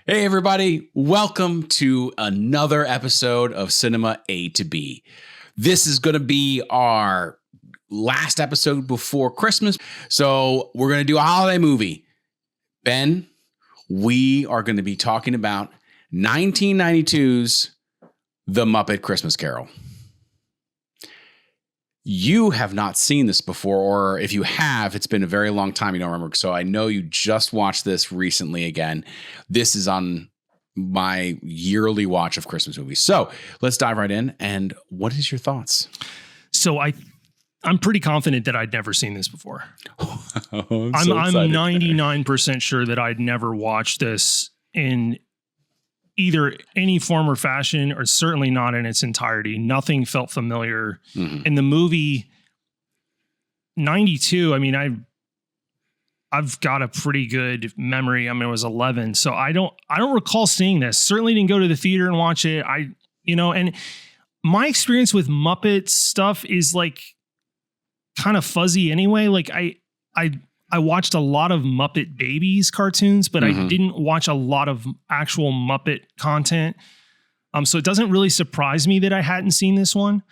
Hey, everybody. Welcome to another episode of Cinema A to B. This is going to be our last episode before Christmas. So we're going to do a holiday movie. Ben, we are going to be talking about 1992's The Muppet Christmas Carol. You have not seen this before, or if you have, it's been a very long time. You don't remember. So I know you just watched this recently again. This is on my yearly watch of Christmas movies. So let's dive right in. And what is your thoughts? So I'm pretty confident that I'd never seen this before. I'm I'm 99% sure that I'd never watched this in either any form or fashion, or certainly not in its entirety. Nothing felt familiar. In the movie 92. I mean, I've got a pretty good memory. I mean, I was 11, so I don't recall seeing this. Certainly didn't go to the theater and watch it. And my experience with Muppet stuff is like kind of fuzzy anyway. Like I watched a lot of Muppet Babies cartoons, but I didn't watch a lot of actual Muppet content. So it doesn't really surprise me that I hadn't seen this one.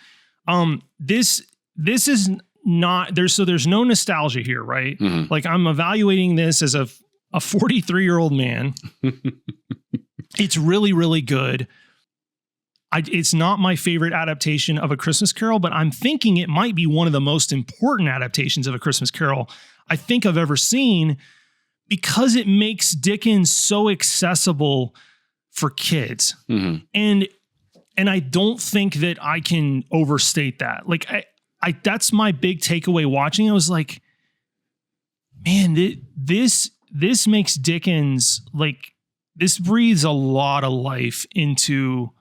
This is not there's no nostalgia here, right? Like I'm evaluating this as a 43-year-old man. It's really, really good. It's not my favorite adaptation of A Christmas Carol, but I'm thinking it might be one of the most important adaptations of A Christmas Carol I think I've ever seen, because it makes Dickens so accessible for kids. And I don't think that I can overstate that. Like I that's my big takeaway watching. I was like, man, this makes Dickens, like, this breathes a lot of life into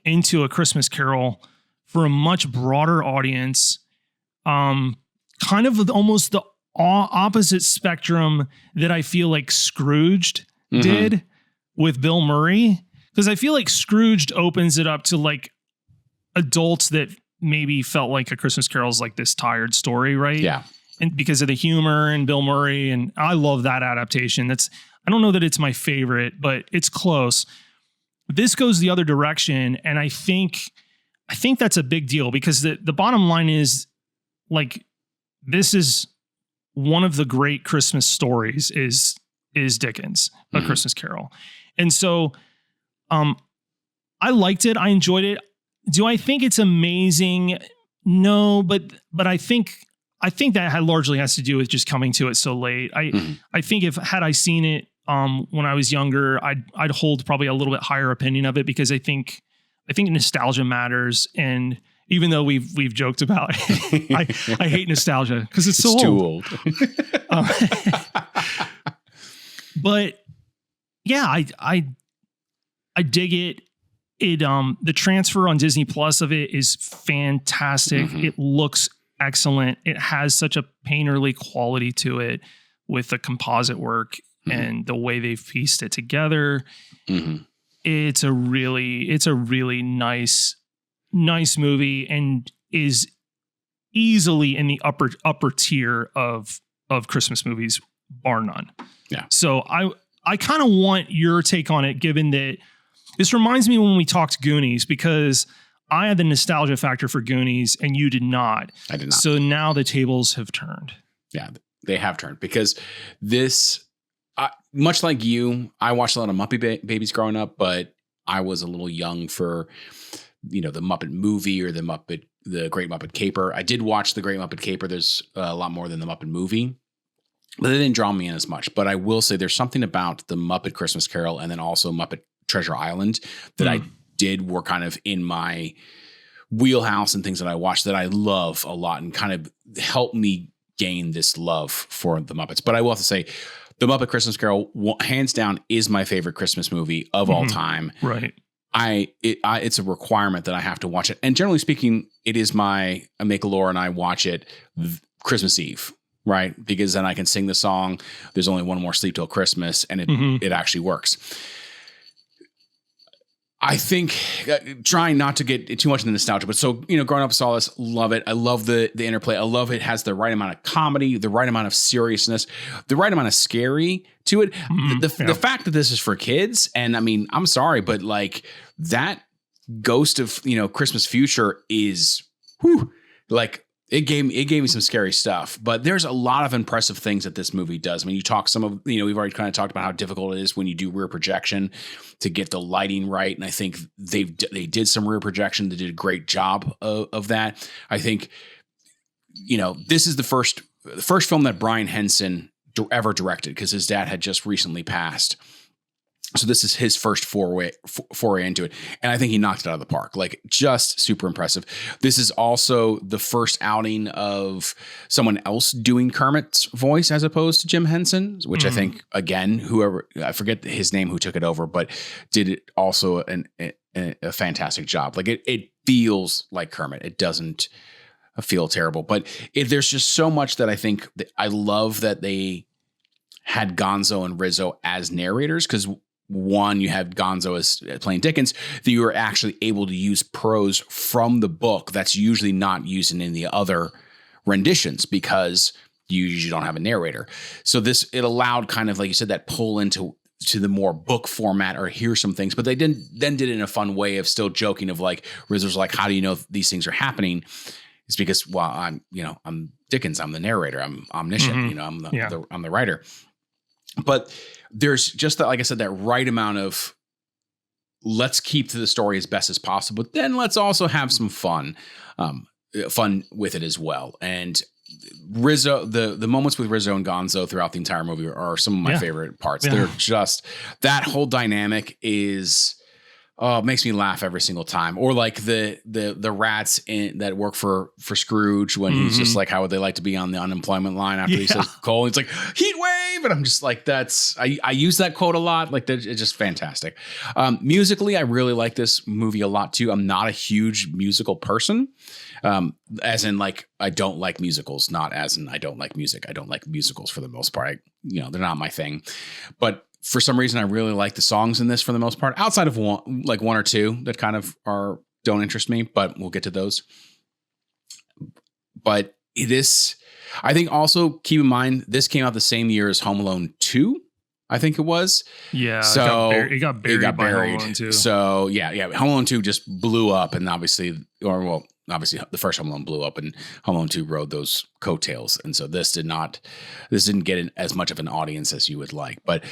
A Christmas Carol for a much broader audience. Kind of almost the opposite spectrum that I feel like Scrooged did with Bill Murray. Because I feel like Scrooged opens it up to like adults that maybe felt like A Christmas Carol is like this tired story, right? Yeah. And because of the humor and Bill Murray, and I love that adaptation. I don't know that it's my favorite, but it's close. This goes the other direction, and I think that's a big deal, because the bottom line is, like, this is one of the great Christmas stories is Dickens, A Christmas Carol. And so I liked it. I enjoyed it. Do I think it's amazing? No, but I think that largely has to do with just coming to it so late. I think had I seen it when I was younger, I'd hold probably a little bit higher opinion of it, because I think nostalgia matters. And even though we've joked about I hate nostalgia because it's so too old. But yeah, I dig it. The transfer on Disney Plus of it is fantastic. It looks excellent. It has such a painterly quality to it with the composite work and the way they've pieced it together. It's a really nice movie, and is easily in the upper tier of Christmas movies, bar none. Yeah. So I kind of want your take on it, given that this reminds me when we talked Goonies, because I had the nostalgia factor for Goonies and you did not. I did not. So now the tables have turned. Yeah, they have turned, because this, much like you, I watched a lot of Muppet Babies growing up, but I was a little young for, the Muppet movie or the Great Muppet Caper. I did watch the Great Muppet Caper. There's a lot more than the Muppet movie, but they didn't draw me in as much. But I will say there's something about the Muppet Christmas Carol and then also Muppet Treasure Island that I did were kind of in my wheelhouse, and things that I watched that I love a lot, and kind of helped me gain this love for the Muppets. But I will have to say, the Muppet Christmas Carol, hands down, is my favorite Christmas movie of all time. Right. It's a requirement that I have to watch it. And generally speaking, it is I make Laura and I watch it Christmas Eve, right? Because then I can sing the song, There's Only One More Sleep Till Christmas, and it actually works. I think trying not to get too much into nostalgia, but so, growing up, saw this, love it. I love the interplay. I love it has the right amount of comedy, the right amount of seriousness, the right amount of scary to it. The fact that this is for kids, and I mean, I'm sorry, but like that ghost of, Christmas Future is, like it gave me some scary stuff, but there's a lot of impressive things that this movie does. I mean, we've already kind of talked about how difficult it is when you do rear projection to get the lighting right. And I think they did some rear projection. They did a great job of that. I think, this is the first film that Brian Henson ever directed, because his dad had just recently passed. So this is his first foray into it. And I think he knocked it out of the park. Like, just super impressive. This is also the first outing of someone else doing Kermit's voice as opposed to Jim Henson, which I think, again, I forget his name who took it over, but did it also a fantastic job. Like, it feels like Kermit. It doesn't feel terrible. But there's just so much that I think I love that they had Gonzo and Rizzo as narrators, because one, you have Gonzo as playing Dickens, that you are actually able to use prose from the book that's usually not used in any of the other renditions, because you usually don't have a narrator. So it allowed kind of, like you said, that pull into the more book format, or hear some things, but they did it in a fun way of still joking of like, Rizzo's like, how do you know these things are happening? It's because, well, I'm Dickens, I'm the narrator, I'm omniscient, I'm the writer. But there's just that, like I said, that right amount of let's keep to the story as best as possible, but then let's also have some fun with it as well. And Rizzo, the moments with Rizzo and Gonzo throughout the entire movie are some of my favorite parts. They're just, that whole dynamic is, it makes me laugh every single time. Or like the rats that work for Scrooge, when he's just like, how would they like to be on the unemployment line after he says coal? It's like, heat wave. And I'm just like, I use that quote a lot. Like, it's just fantastic. Musically, I really like this movie a lot too. I'm not a huge musical person. As in, like, I don't like musicals, not as in I don't like music. I don't like musicals for the most part. They're not my thing. But for some reason, I really like the songs in this for the most part, outside of one or two that kind of don't interest me, but we'll get to those. But I think also keep in mind, this came out the same year as Home Alone 2. I think it was. Yeah. So it got buried by Home Alone 2. So yeah. Home Alone 2 just blew up, and obviously the first Home Alone blew up, and Home Alone 2 rode those coattails. And so this didn't get as much of an audience as you would like, but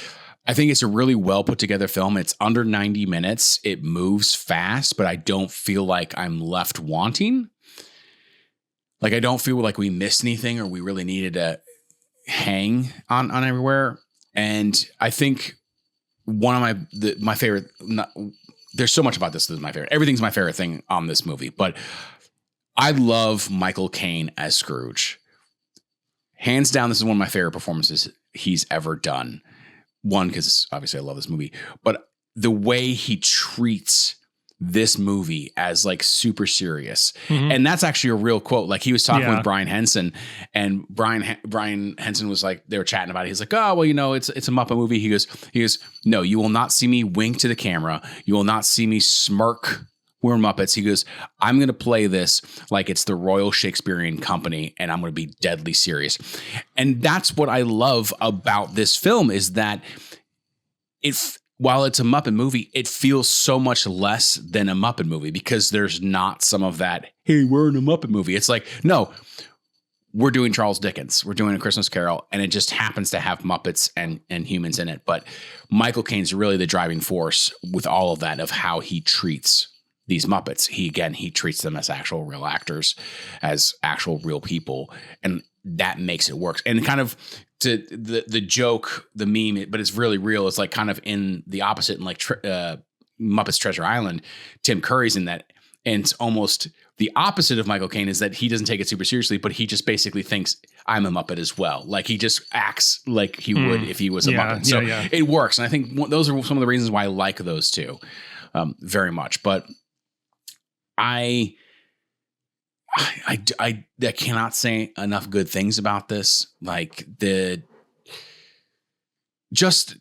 I think it's a really well put together film. It's under 90 minutes. It moves fast, but I don't feel like I'm left wanting. Like, I don't feel like we missed anything, or we really needed to hang on everywhere. And I think one of my favorite, there's so much about this that is my favorite. Everything's my favorite thing on this movie, but I love Michael Caine as Scrooge. Hands down, this is one of my favorite performances he's ever done. One, because obviously I love this movie, but the way he treats this movie as like super serious. And that's actually a real quote. Like, he was talking with Brian Henson, and Brian Henson was like, they were chatting about it. He's like, oh, well, it's a Muppet movie. He goes, no, you will not see me wink to the camera. You will not see me smirk. We're Muppets. He goes, I'm going to play this like it's the Royal Shakespearean Company, and I'm going to be deadly serious. And that's what I love about this film, is that while it's a Muppet movie, it feels so much less than a Muppet movie, because there's not some of that, hey, we're in a Muppet movie. It's like, no, we're doing Charles Dickens. We're doing A Christmas Carol, and it just happens to have Muppets and humans in it. But Michael Caine's really the driving force with all of that, of how he treats these Muppets. He treats them as actual real actors, as actual real people. And that makes it work. And kind of to the joke, the meme, but it's really real. It's like kind of in the opposite, in like Muppets Treasure Island, Tim Curry's in that. And it's almost the opposite of Michael Caine, is that he doesn't take it super seriously, but he just basically thinks, I'm a Muppet as well. Like, he just acts like he would if he was a Muppet. So it works. And I think those are some of the reasons why I like those two very much. But I cannot say enough good things about this. Like, the just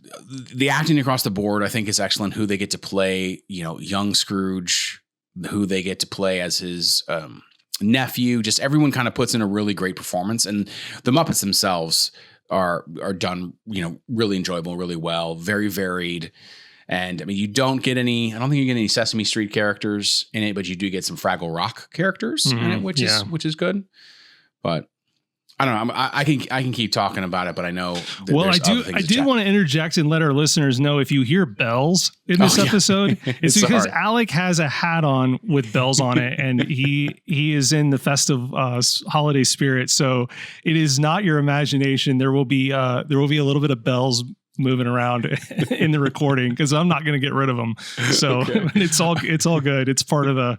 the acting across the board, I think, is excellent. Who they get to play, young Scrooge, who they get to play as his nephew. Just everyone kind of puts in a really great performance, and the Muppets themselves are done, really enjoyable, really well, very varied. And I mean, you don't get any. I don't think you get any Sesame Street characters in it, but you do get some Fraggle Rock characters in it, which is good. But I don't know. I can keep talking about it, but I know. Well, I did want to interject and let our listeners know, if you hear bells in this episode, it's because Alec has a hat on with bells on it, and he is in the festive holiday spirit. So it is not your imagination. There will be a little bit of bells moving around in the recording, because I'm not going to get rid of them. So it's all good. It's part of the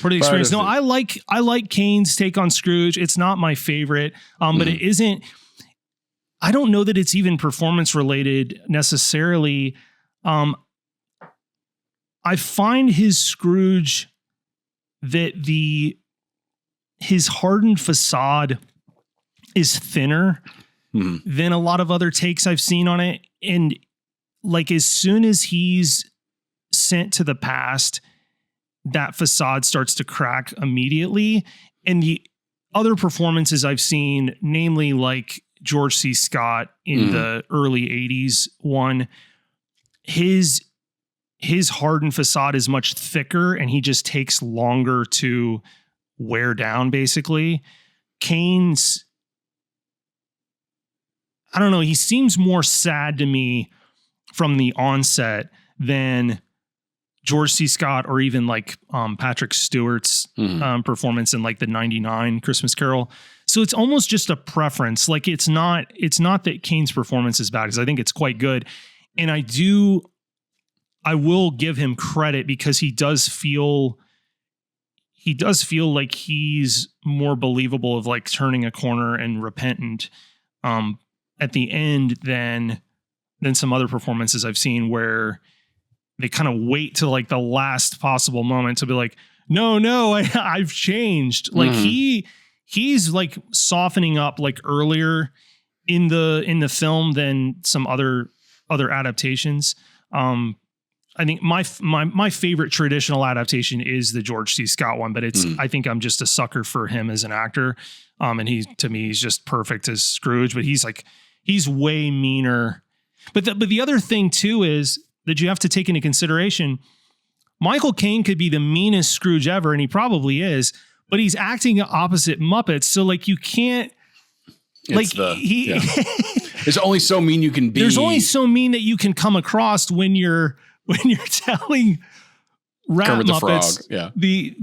experience. No, I like Caine's take on Scrooge. It's not my favorite, but it isn't. I don't know that it's even performance related necessarily. I find his Scrooge that his hardened facade is thinner than a lot of other takes I've seen on it. And like, as soon as he's sent to the past, that facade starts to crack immediately. And the other performances I've seen, namely like George C. Scott in the early 80s one, his hardened facade is much thicker, and he just takes longer to wear down, basically. Caine's, I don't know, he seems more sad to me from the onset than George C. Scott, or even like Patrick Stewart's performance in like the 99 Christmas Carol. So it's almost just a preference. Like, it's not that Caine's performance is bad, because I think it's quite good. And I will give him credit, because he does feel like he's more believable of like turning a corner and repentant at the end than some other performances I've seen, where they kind of wait till like the last possible moment to be like, no, I've changed. Like he's like softening up like earlier in the film than some other adaptations. I think my favorite traditional adaptation is the George C. Scott one, but I think I'm just a sucker for him as an actor. And to me, he's just perfect as Scrooge, but he's way meaner. But the other thing too is that you have to take into consideration, Michael Caine could be the meanest Scrooge ever, and he probably is, but he's acting opposite Muppets. So like, you can't, there's only so mean you can be. There's only so mean that you can come across when you're telling rat Kermit Muppets the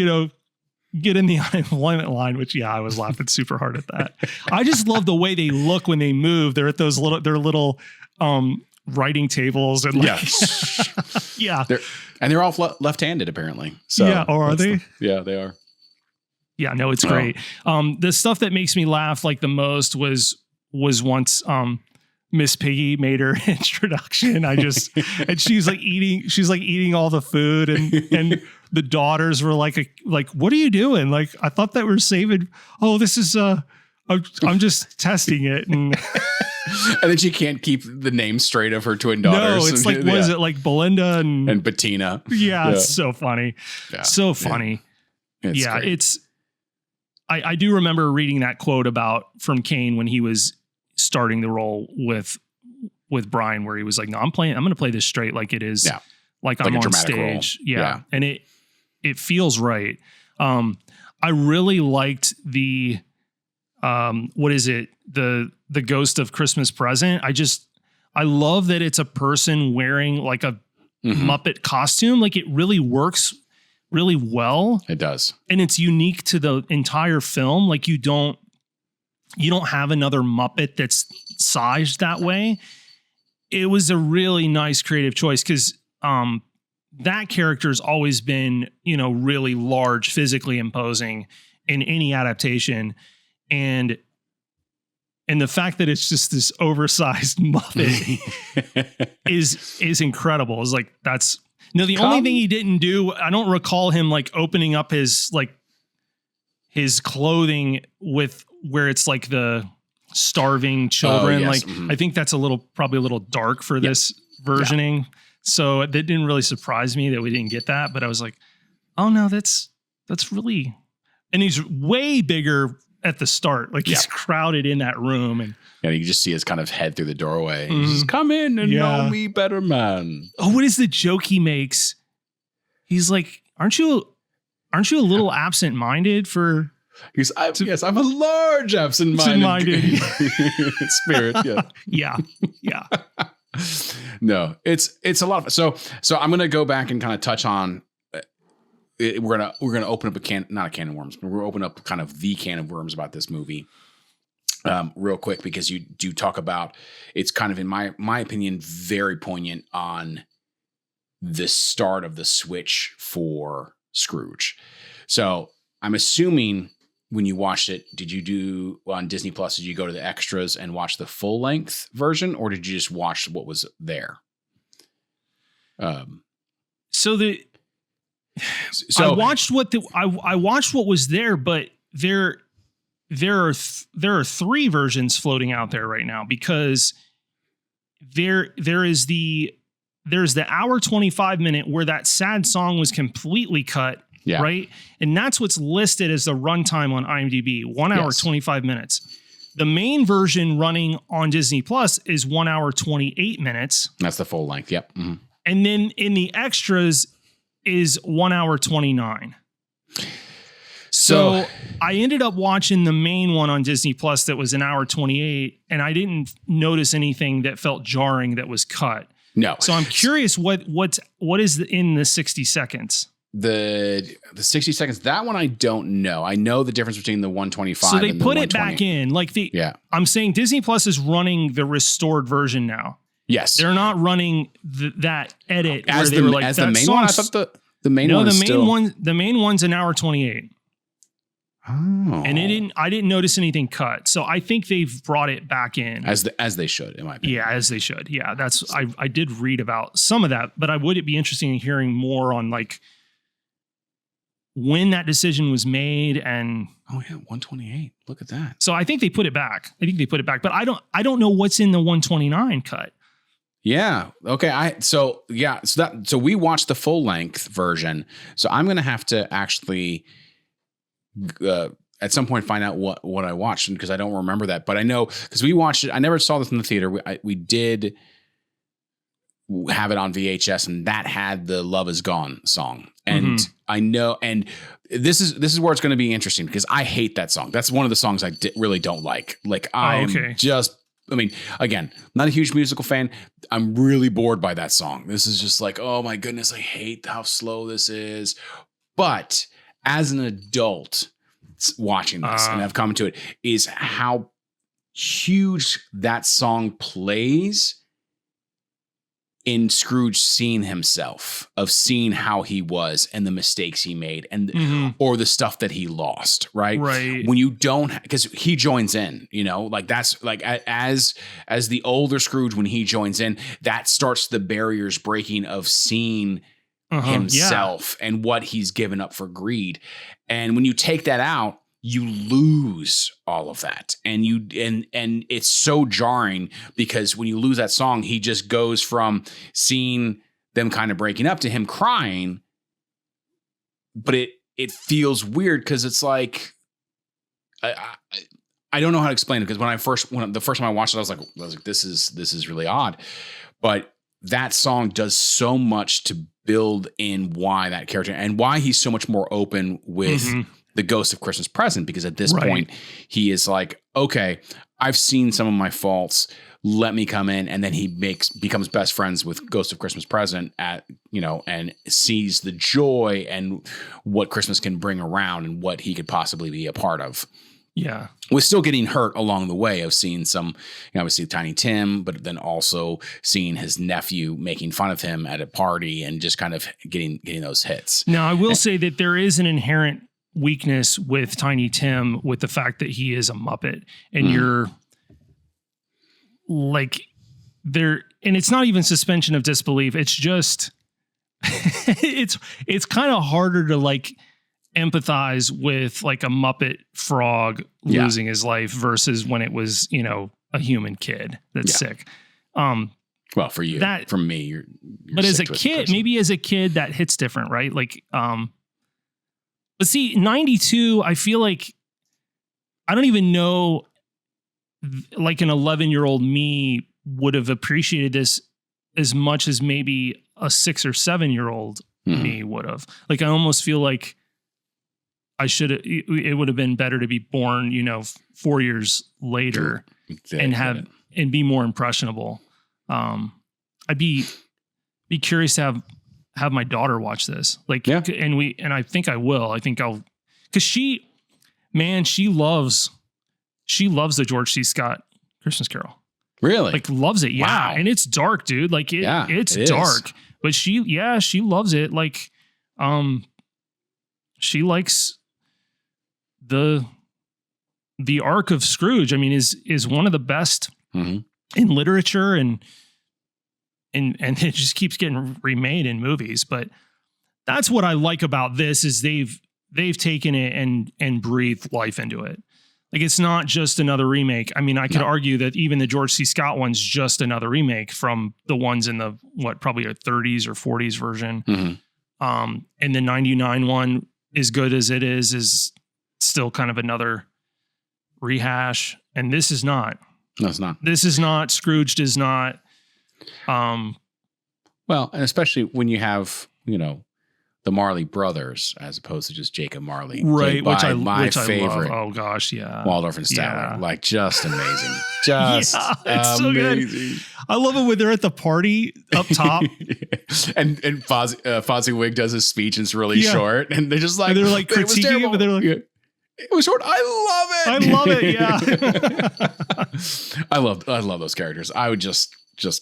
Frog. Get in the unemployment line, which I was laughing super hard at that. I just love the way they look when they move. They're at those little writing tables and they're all left-handed apparently. So or are they? Yeah, they are. Yeah, no, it's great. The stuff that makes me laugh like the most was once Miss Piggy made her introduction. And she's like eating all the food, and the daughters were like, what are you doing? Like, I thought that we're saving. Oh, this is I'm just testing it. And and then she can't keep the name straight of her twin daughters. No, it's like, what is it, like Belinda and Bettina? Yeah, it's so funny. Yeah. So funny. It's I do remember reading that quote from Caine when he was starting the role with Brian, where he was like, no, I'm going to play this straight like it is. Yeah. Like I'm on stage. Yeah. And it feels right. I really liked the, what is it? The Ghost of Christmas Present. I love that it's a person wearing like a Muppet costume. Like, it really works really well. It does. And it's unique to the entire film. Like, you don't have another Muppet that's sized that way. It was a really nice creative choice, because that character's always been, really large, physically imposing in any adaptation. And the fact that it's just this oversized Muppet is incredible. It's like, the only thing he didn't do, I don't recall him like opening up his clothing with where it's like the starving children. yes. Like I think that's probably a little dark for this versioning. So that didn't really surprise me that we didn't get that. But I was like, oh no, that's really, and he's way bigger at the start. Like he's crowded in that room, and you can just see his kind of head through the doorway. He says, come in and know me better, man. Oh, what is the joke he makes? He's like, aren't you a little absent-minded for... Yes, I'm a large absent-minded spirit. Yeah. Yeah. No, it's a lot of... So I'm going to go back and kind of touch on... We're gonna open up not a can of worms, but we're open up kind of the can of worms about this movie real quick, because you do talk about, it's kind of, in my opinion, very poignant on the start of the switch for Scrooge. So I'm assuming when you watched it, did you do on Disney Plus, did you go to the extras and watch the full length version, or did you just watch what was there? So I watched I watched what was there, but there are three versions floating out there right now, because there's the hour 25 minute where that sad song was completely cut. Yeah. Right. And that's what's listed as the runtime on IMDb, 1 hour, 25 minutes. The main version running on Disney Plus is 1 hour, 28 minutes. That's the full length. Yep. Mm-hmm. And then in the extras is 1 hour, 29. So I ended up watching the main one on Disney Plus that was an hour 28, and I didn't notice anything that felt jarring that was cut. No. So I'm curious what is in the 60 seconds? The 60 seconds, that one I don't know. I know the difference between the 125 so they and the put 120. it back in. Like I'm saying Disney Plus is running the restored version now. Yes. They're not running that edit as where they were like, as the main one. I thought the main one. The main one's an hour 28. Oh. And I didn't notice anything cut. So I think they've brought it back in. As they should, in my opinion. Yeah, as they should. Yeah, I did read about some of that, but would it be interesting in hearing more on like when that decision was made. And 128. Look at that. So I think they put it back. But I don't know what's in the 129 cut. Yeah. Okay. So we watched the full length version. So I'm going to have to actually at some point find out what I watched, because I don't remember that, but I know because we watched it. I never saw this in the theater. We did have it on VHS, and that had the "Love Is Gone" song. And I know, and this is where it's going to be interesting, because I hate that song. That's one of the songs I really don't like. Like I mean, again, not a huge musical fan. I'm really bored by that song. This is just like, oh my goodness, I hate how slow this is. But as an adult watching this, and I've come to it, is how huge that song plays in Scrooge seeing himself, of seeing how he was and the mistakes he made, and or the stuff that he lost, right? When you don't, because he joins in, like that's like as the older Scrooge, when he joins in, that starts the barriers breaking of seeing himself and what he's given up for greed. And when you take that out, you lose all of that. And and it's so jarring, because when you lose that song, he just goes from seeing them kind of breaking up to him crying. But it feels weird, because it's like, I don't know how to explain it, because when the first time I watched it, I was like, this is really odd. But that song does so much to build in why that character, and why he's so much more open with the Ghost of Christmas Present, because at this point he is like, okay, I've seen some of my faults. Let me come in. And then he becomes best friends with Ghost of Christmas Present and sees the joy and what Christmas can bring around and what he could possibly be a part of. Yeah. With still getting hurt along the way of seeing some, obviously Tiny Tim, but then also seeing his nephew making fun of him at a party, and just kind of getting those hits. Now, I will say that there is an inherent weakness with Tiny Tim, with the fact that he is a Muppet, and you're like there, and it's not even suspension of disbelief. It's just, it's kind of harder to like empathize with like a Muppet frog losing his life versus when it was, you know, a human kid that's sick. Well, for you, from me, you're but as a kid, maybe as a kid that hits different, right? Like, but see, 92, I feel like I don't even know, like an 11-year-old me would have appreciated this as much as maybe a 6 or 7-year-old me would have. Like, I almost feel like it would have been better to be born, you know, 4 years later and be more impressionable. I'd be curious to have my daughter watch this. Like, and I think I will. I think I'll, because she loves the George C. Scott Christmas Carol. Really? Like, loves it. Yeah. Wow. And it's dark, dude. Like it's dark, but she loves it. Like, she likes the arc of Scrooge. I mean, is one of the best in literature, and it just keeps getting remade in movies. But that's what I like about this, is they've taken it and breathed life into it. Like, it's not just another remake. I mean, I could argue that even the George C. Scott one's just another remake from the ones in the, probably a 30s or 40s version. And the 99 one, as good as it is still kind of another rehash. And this is not. No, it's not. This is not. Scrooge is not. Well, and especially when you have, you know, the Marley brothers as opposed to just Jacob Marley, right? Which I favorite. Love. Oh gosh, yeah, Waldorf and Statler, like, just amazing, just it's so good. I love it when they're at the party up top, and Fozzie does his speech and it's really short, and they're just like, they're like critiquing it, but they're like, it was short. I love it. Yeah, I love those characters. I would just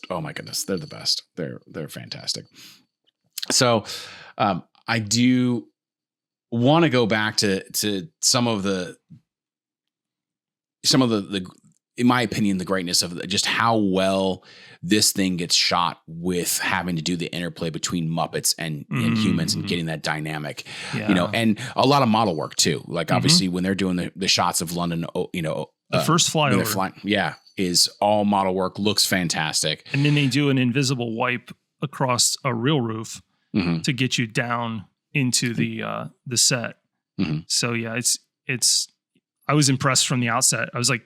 oh my goodness, they're the best. They're fantastic. So, I do want to go back to some of the, in my opinion, the greatness of just how well this thing gets shot, with having to do the interplay between Muppets and humans and getting that dynamic, you know, and a lot of model work too. Like, obviously when they're doing the shots of London, you know, the first flyover, is all model work, looks fantastic. And then they do an invisible wipe across a real roof to get you down into the set. So yeah, it's, I was impressed from the outset. I was like,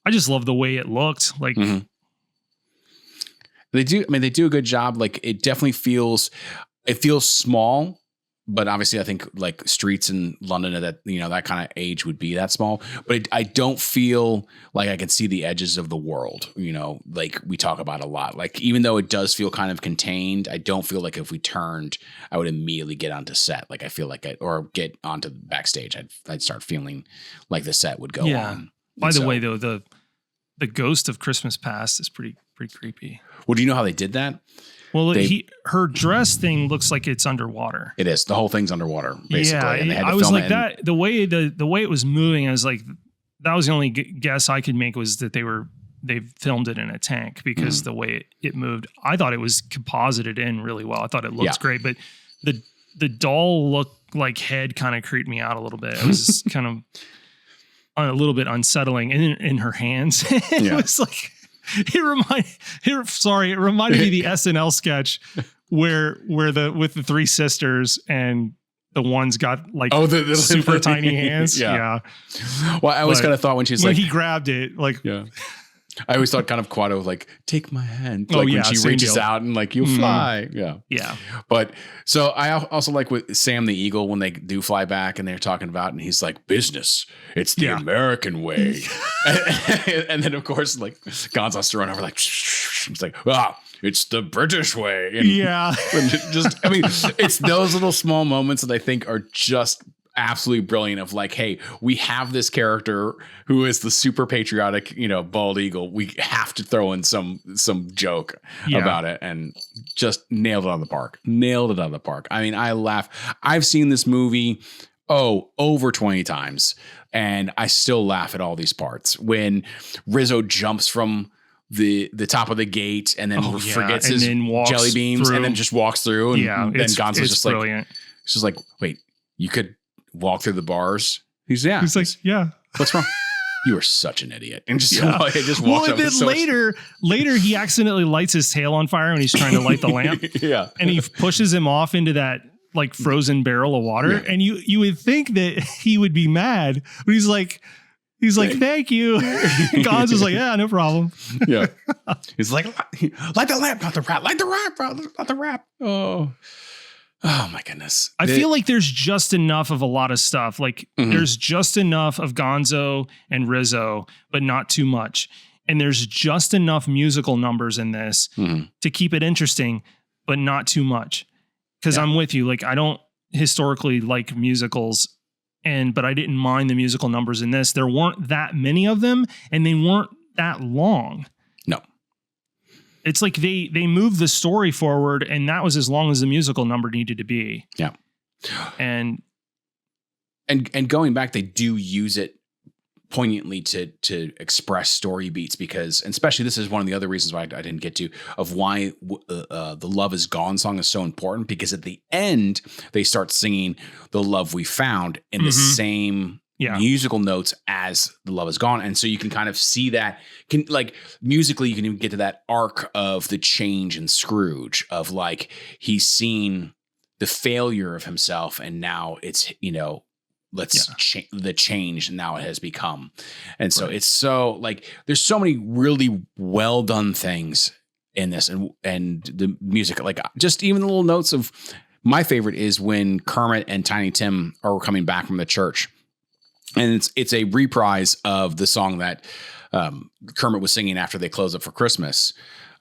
I just love the way it looked. Like, they do a good job. Like, it definitely feels small, but obviously I think like streets in London at that, you know, that kind of age would be that small, but I don't feel like I can see the edges of the world, you know, like we talk about a lot. Like, even though it does feel kind of contained, I don't feel like if we turned, I would immediately get onto set. Like, I feel like or get onto the backstage, I'd start feeling like the set would go on. By the way, though, the ghost of Christmas Past is pretty creepy. Well, do you know how they did that? Well, her dress thing looks like it's underwater. It is. The whole thing's underwater, basically. Yeah, and they had to I was film like that. The way it was moving, I was like, that was the only guess I could make, was that they filmed it in a tank, because the way it moved, I thought it was composited in really well. I thought it looked great, but the doll look like head kind of creeped me out a little bit. It was just kind of a little bit unsettling in her hands. It was like. It reminded me of the SNL sketch where with the three sisters, and the one's got like the super tiny hands. Yeah. Well, I always kind of thought when she's when like, he grabbed it, like, I always thought kind of Quado, like, take my hand. Like, when she reaches out and like, you'll fly. Yeah. But so I also like with Sam the Eagle, when they do fly back and they're talking about, and he's like, business, it's the American way. and then of course, like, Gonzo's thrown over, like, he's like, it's the British way. And, and just, I mean, it's those little small moments that I think are just absolutely brilliant, of like, hey, we have this character who is the super patriotic, you know, bald eagle. We have to throw in some joke about it, and just nailed it out of the park. I mean, I laugh. I've seen this movie over 20 times, and I still laugh at all these parts. When Rizzo jumps from the top of the gate and then forgets his jelly beams through, and then just walks through, and then Gonzo's just brilliant. Like, she's like, wait, Yeah. You could walk through the bars. He's like, yeah. What's wrong? You are such an idiot. And just walks well, up. And then later he accidentally lights his tail on fire when he's trying to light the lamp. Yeah. And he pushes him off into that like frozen barrel of water. Yeah. And you would think that he would be mad, but he's like, thank you. Gonzo's like, yeah, no problem. Yeah. He's like, light the lamp, not the rap. Light the rap, bro. Not the rap. Oh my goodness. I feel like there's just enough of a lot of stuff. Like there's just enough of Gonzo and Rizzo, but not too much. And there's just enough musical numbers in this to keep it interesting, but not too much. Because I'm with you. Like, I don't historically like musicals, but I didn't mind the musical numbers in this. There weren't that many of them, and they weren't that long. No. It's like they moved the story forward, and that was as long as the musical number needed to be. Yeah. And going back, they do use it poignantly to express story beats, because, and especially this is one of the other reasons why I didn't get to, of why the Love Is Gone song is so important, because at the end they start singing The Love We Found in the same musical notes as The Love Is Gone. And so you can kind of see that, musically, you can even get to that arc of the change in Scrooge, of like, he's seen the failure of himself, and now it's, the change now it has become. And so it's so like, there's so many really well done things in this, and the music, like just even the little notes of, my favorite is when Kermit and Tiny Tim are coming back from the church, and it's a reprise of the song that Kermit was singing after they close up for Christmas.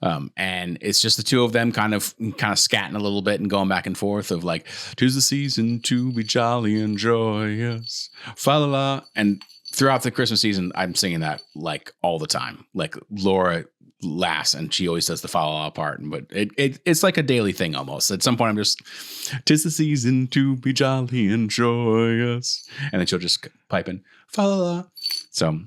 And it's just the two of them kind of scatting a little bit and going back and forth of like, 'tis the season to be jolly and joyous, fa la la. And throughout the Christmas season, I'm singing that like all the time. Like Laura laughs and she always does the fa la la part, but it's like a daily thing almost. At some point, I'm just, 'tis the season to be jolly and joyous, and then she'll just pipe in fa la la. So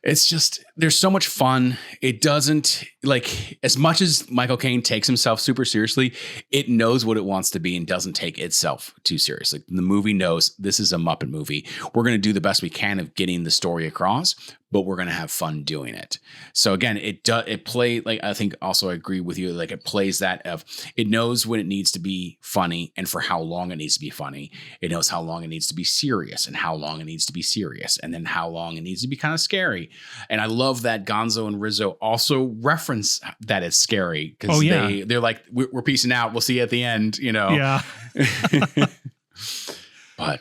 it's just, there's so much fun. It doesn't, like, as much as Michael Caine takes himself super seriously, it knows what it wants to be and doesn't take itself too seriously. The movie knows this is a Muppet movie. We're going to do the best we can of getting the story across, but we're going to have fun doing it. So again, it play, like, I think also I agree with you, like it plays that of, it knows when it needs to be funny and for how long it needs to be funny. It knows how long it needs to be serious and how long it needs to be serious, and then how long it needs to be kind of scary. And I love that Gonzo and Rizzo also reference that it's scary, because they're like, we're peacing out. We'll see you at the end, Yeah. But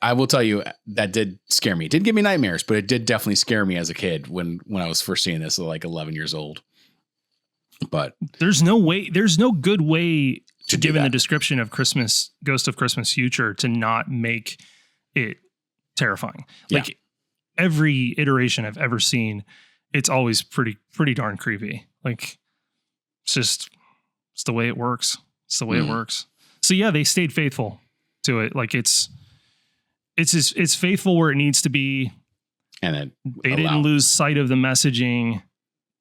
I will tell you, that did scare me. It didn't give me nightmares, but it did definitely scare me as a kid when I was first seeing this at like 11 years old. But there's no good way to given the description of Ghost of Christmas Future to not make it terrifying. Like every iteration I've ever seen, it's always pretty darn creepy. Like it's the way it works. It's the way it works. So yeah, they stayed faithful to it. Like it's faithful where it needs to be. And they didn't lose sight of the messaging.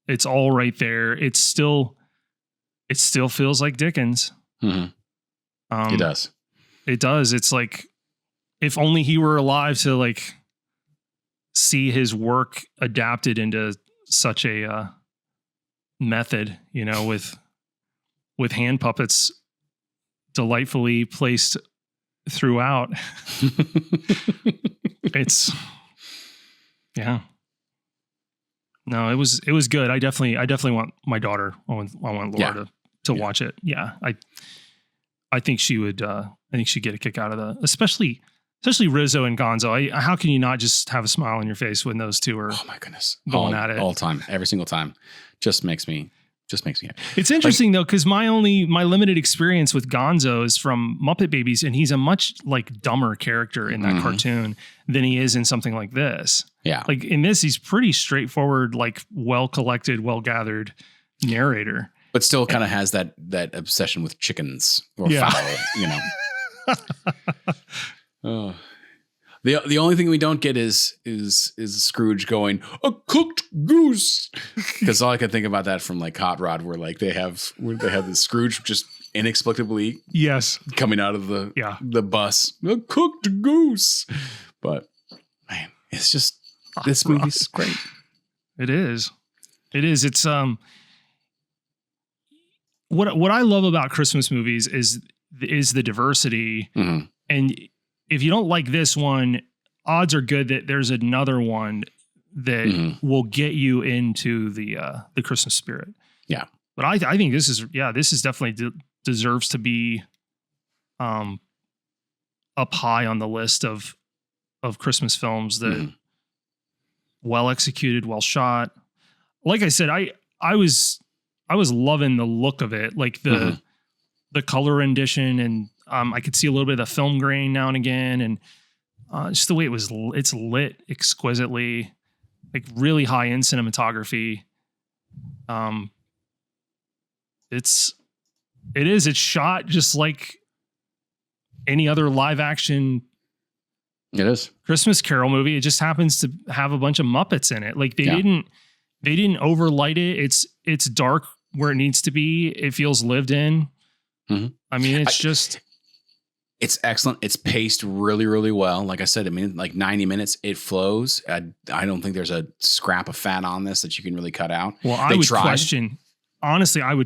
It's all right there. It still feels like Dickens. Mm-hmm. It does. It does. It's like, if only he were alive to like see his work adapted into such a method, with hand puppets delightfully placed throughout. It's no, it was good. I definitely want my daughter. I want Laura to watch it. Yeah. I think she would, I think she'd get a kick out of that, especially Rizzo and Gonzo. How can you not just have a smile on your face when those two are, oh my goodness, going at it all the time, every single time? Just makes me happy. It's interesting though, because my limited experience with Gonzo is from Muppet Babies, and he's a much like dumber character in that cartoon than he is in something like this. Yeah. Like in this, he's pretty straightforward, like well collected, well gathered narrator. But still kind of has that obsession with chickens or fowl, Oh. The only thing we don't get is Scrooge going, a cooked goose, because all I can think about that from like Hot Rod, where they have the Scrooge just inexplicably coming out of the bus, a cooked goose. But man, it's just this movie's great. It is. It's what I love about Christmas movies is the diversity. Mm-hmm. And if you don't like this one, odds are good that there's another one that will get you into the Christmas spirit. Yeah. But I think this is definitely deserves to be up high on the list of Christmas films that well executed, well shot. Like I said, I was loving the look of it, like the color rendition, and I could see a little bit of the film grain now and again, and just the way it's lit exquisitely, like really high end cinematography. It's shot just like any other live action. It is Christmas Carol movie. It just happens to have a bunch of Muppets in it. Like they didn't overlight it. It's dark where it needs to be. It feels lived in. Mm-hmm. I mean, it's excellent. It's paced really, really well. Like I said, I mean, like 90 minutes, it flows. I don't think there's a scrap of fat on this that you can really cut out. Well, I would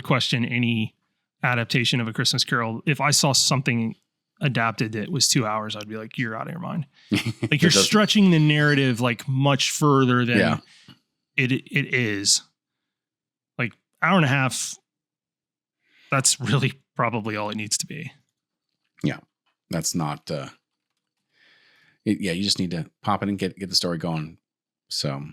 question any adaptation of A Christmas Carol. If I saw something adapted that was 2 hours, I'd be like, you're out of your mind. Like you're stretching the narrative like much further than it is. Like hour and a half. That's really probably all it needs to be. Yeah. That's not, you just need to pop it and get the story going. So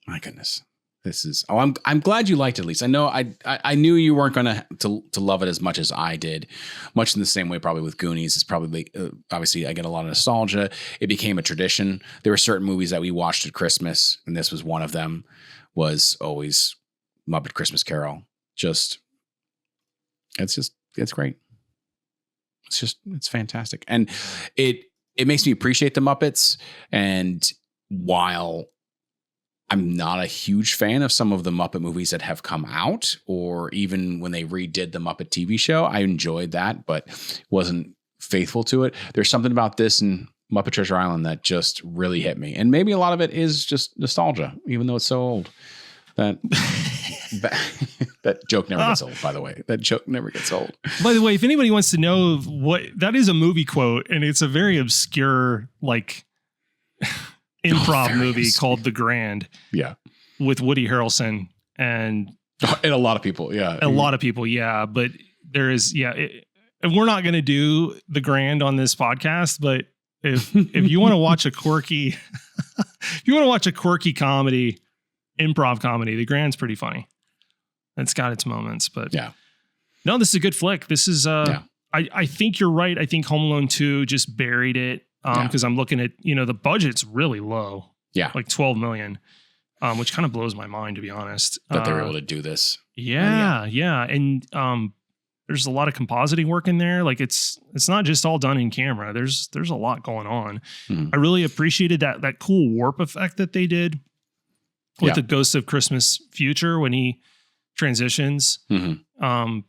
my goodness, this is, I'm glad you liked it, at least. I know I knew you weren't going to love it as much as I did, much in the same way, probably with Goonies. It's probably, obviously I get a lot of nostalgia. It became a tradition. There were certain movies that we watched at Christmas, and this was one of them, was always Muppet Christmas Carol. It's great. It's fantastic. And it makes me appreciate the Muppets. And while I'm not a huge fan of some of the Muppet movies that have come out, or even when they redid the Muppet TV show, I enjoyed that, but wasn't faithful to it. There's something about this and Muppet Treasure Island that just really hit me. And maybe a lot of it is just nostalgia, even though it's so old. That joke never gets old, by the way. That joke never gets old. By the way, if anybody wants to know what that is, a movie quote, and it's a very obscure, like improv movie called The Grand. Yeah. With Woody Harrelson and a lot of people. Yeah. A lot of people. Yeah. But there is, and we're not going to do The Grand on this podcast, but if you want to watch a quirky, comedy, improv comedy, The Grand's pretty funny. It's got its moments, but no, this is a good flick. This is, I think you're right. I think Home Alone 2 just buried it. Cause I'm looking at, the budget's really low. Yeah. Like 12 million, which kind of blows my mind, to be honest. That they were able to do this. Yeah. And, there's a lot of compositing work in there. Like it's not just all done in camera. There's a lot going on. I really appreciated that cool warp effect that they did with the Ghost of Christmas Future when he transitions. I'm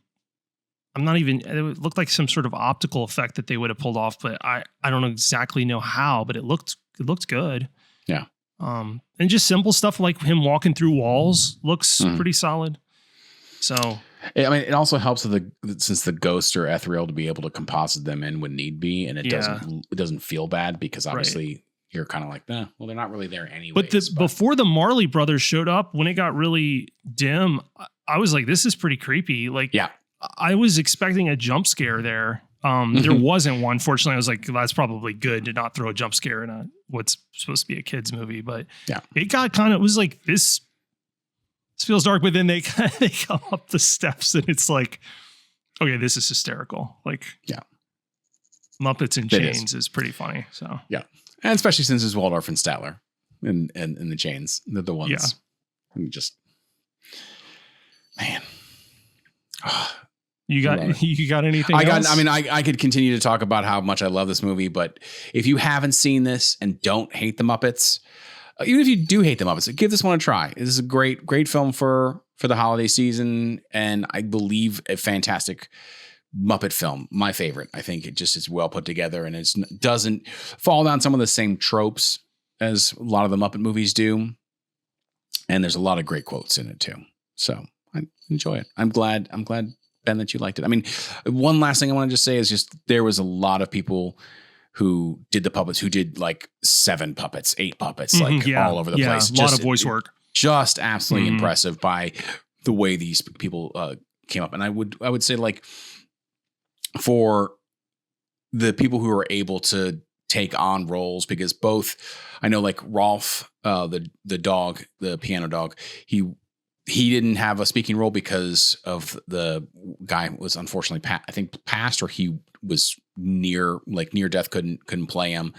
not even, it looked like some sort of optical effect that they would have pulled off, but I don't exactly know how, but it looked good. Yeah. And just simple stuff like him walking through walls looks pretty solid. So, I mean, it also helps since the ghosts are ethereal to be able to composite them in when need be. And it doesn't feel bad because obviously you're kind of like, well, they're not really there anyway. But before the Marley Brothers showed up, when it got really dim, I was like, this is pretty creepy. Like, I was expecting a jump scare there. There wasn't one. Fortunately, I was like, that's probably good to not throw a jump scare in what's supposed to be a kid's movie. But it got it was like, this feels dark, but then they come up the steps and it's like, okay, this is hysterical. Like, Muppets in Chains is pretty funny. So, and especially since it's Waldorf and Statler and the Chains, they're the ones. Yeah. And just, man. You got anything else? I could continue to talk about how much I love this movie, but if you haven't seen this and don't hate the Muppets, even if you do hate the Muppets, give this one a try. This is a great film for the holiday season, and I believe a fantastic Muppet film. My favorite. I think it just is well put together, and it doesn't fall down some of the same tropes as a lot of the Muppet movies do. And there's a lot of great quotes in it too. So I enjoy it. I'm glad, Ben, that you liked it. I mean, one last thing I want to just say is just there was a lot of people who did the puppets, who did like 7 puppets, 8 puppets, like all over the place. A lot of voice work. Just absolutely impressive by the way these people came up. And I would say, like, for the people who are able to take on roles, because both, I know, like Rolf, the dog, the piano dog, he didn't have a speaking role because of the guy was unfortunately passed, or he was near death, couldn't play him.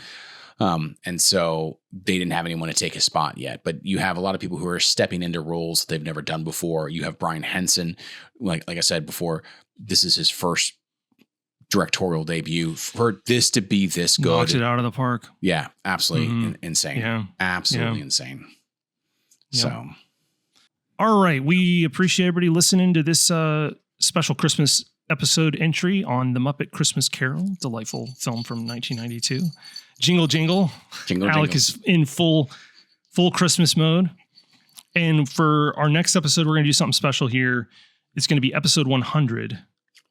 And so they didn't have anyone to take his spot yet. But you have a lot of people who are stepping into roles that they've never done before. You have Brian Henson, like I said before, this is his first directorial debut. For this to be this good, knocked it out of the park. Yeah, absolutely insane. Yeah, absolutely insane. Yep. So, all right, we appreciate everybody listening to this special Christmas episode entry on the Muppet Christmas Carol, delightful film from 1992. Jingle, jingle. Alec is in full Christmas mode. And for our next episode, we're going to do something special here. It's going to be episode 100.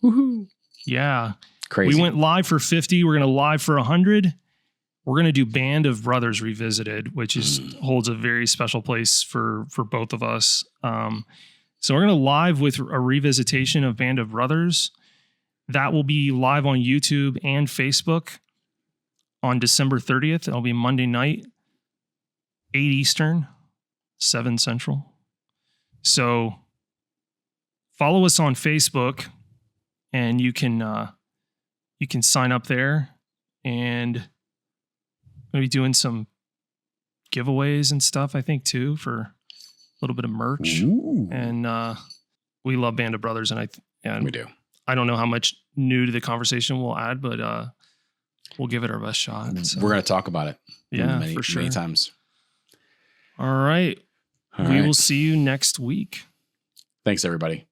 Woohoo. Yeah. Crazy. We went live for 50. We're going to live for 100. We're going to do Band of Brothers Revisited, which holds a very special place for both of us. So we're going to live with a revisitation of Band of Brothers. That will be live on YouTube and Facebook on December 30th. It'll be Monday night, 8 Eastern, 7 Central. So follow us on Facebook, and you can sign up there, and we'll be doing some giveaways and stuff, I think, too, for a little bit of merch. Ooh. And we love Band of Brothers, and we do. I don't know how much new to the conversation we'll add, but we'll give it our best shot. So. We're going to talk about it. For sure. Many times. All right. We will see you next week. Thanks, everybody.